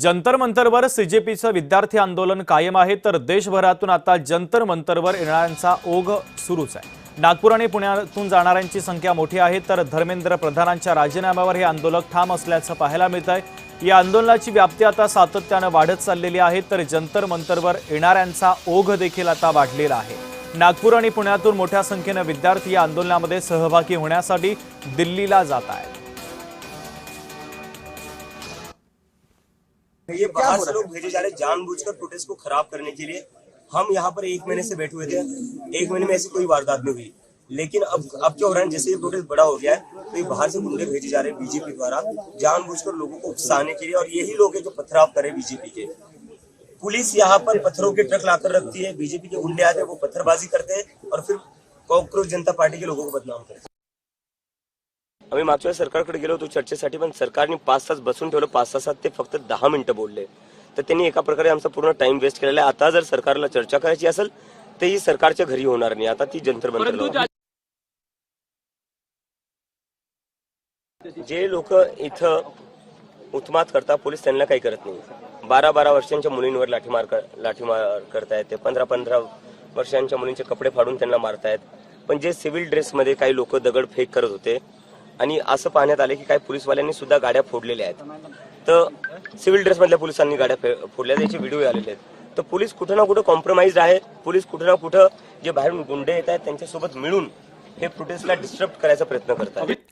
जंतर मंतरवर सीजेपीचं विद्यार्थी आंदोलन कायम आहे, तर देशभरातून आता जंतर मंतरवर येणाऱ्यांचा ओघ सुरूच आहे। नागपूर आणि पुण्यातून जाणाऱ्यांची संख्या मोठी आहे, तर धर्मेंद्र प्रधानांच्या राजीनाम्यावर हे आंदोलक ठाम असल्याचं पाहायला मिळतंय। या आंदोलनाची व्याप्ती आता सातत्याने वाढत चाललेली आहे, तर जंतर मंतरवर येणाऱ्यांचा ओघ देखील आता वाढलेला आहे। नागपूर आणि पुण्यातून मोठ्या संख्येने विद्यार्थी या आंदोलनामध्ये सहभागी होण्यासाठी दिल्लीला जात आहेत। ये बाहर से लोग भेजे जा रहे जानबूझकर प्रोटेस्ट को खराब करने के लिए। हम यहाँ पर 1 महीने से बैठे हुए थे, 1 महीने में ऐसी कोई वारदात नहीं हुई, लेकिन अब क्या हो रहा है, जैसे ये प्रोटेस्ट बड़ा हो गया है तो ये बाहर से गुंडे भेजे जा रहे हैं बीजेपी द्वारा जानबूझकर लोगों को उकसाने के लिए। और यही लोग हैं जो पथराव करे बीजेपी के। पुलिस यहाँ पर पत्थरों के ट्रक लाकर रखती है, बीजेपी के गुंडे आते हैं, वो पत्थरबाजी करते हैं और फिर कॉकरोच जनता पार्टी के लोगों को बदनाम करते हैं। आम्ही मागच्या सरकारकडे गेलो होतो चर्चेसाठी, पण सरकारने 5 तास बसून ठेवलं। 5 तासात ते फक्त 10 मिनिटं बोलले, तर त्यांनी एका प्रकारे आमचा पूर्ण टाइम वेस्ट केलेला आहे। आता जर सरकारला चर्चा करायची असेल तर ही सरकारच्या घरी होणार नाही, आता ती जंतर मंतरला। जे लोक इथं उत्मात करतात, पोलीस त्यांना काही करत नाही। 12-12 वर्षांच्या मुलींवर लाठीमार करतायत, ते 15-15 वर्षांच्या मुलींचे कपडे फाडून त्यांना मारतायत। पण जे सिव्हिल ड्रेसमध्ये काही लोक दगडफेक करत होते आणि असं पाहण्यात आले की काही पोलीसवाल्यांनी सुद्धा गाड्या फोडलेल्या आहेत, तर सिव्हिल ड्रेस मधल्या पोलिसांनी गाड्या फोडल्या, त्याचे व्हिडिओ आलेले आहेत। तर पोलीस कुठं ना कुठं कॉम्प्रोमाइज आहे। पोलीस कुठं ना कुठं जे बाहेरून गुंडे येत आहेत त्यांच्यासोबत मिळून हे प्रोटेस्टला डिस्टर्ब करायचा प्रयत्न करतात।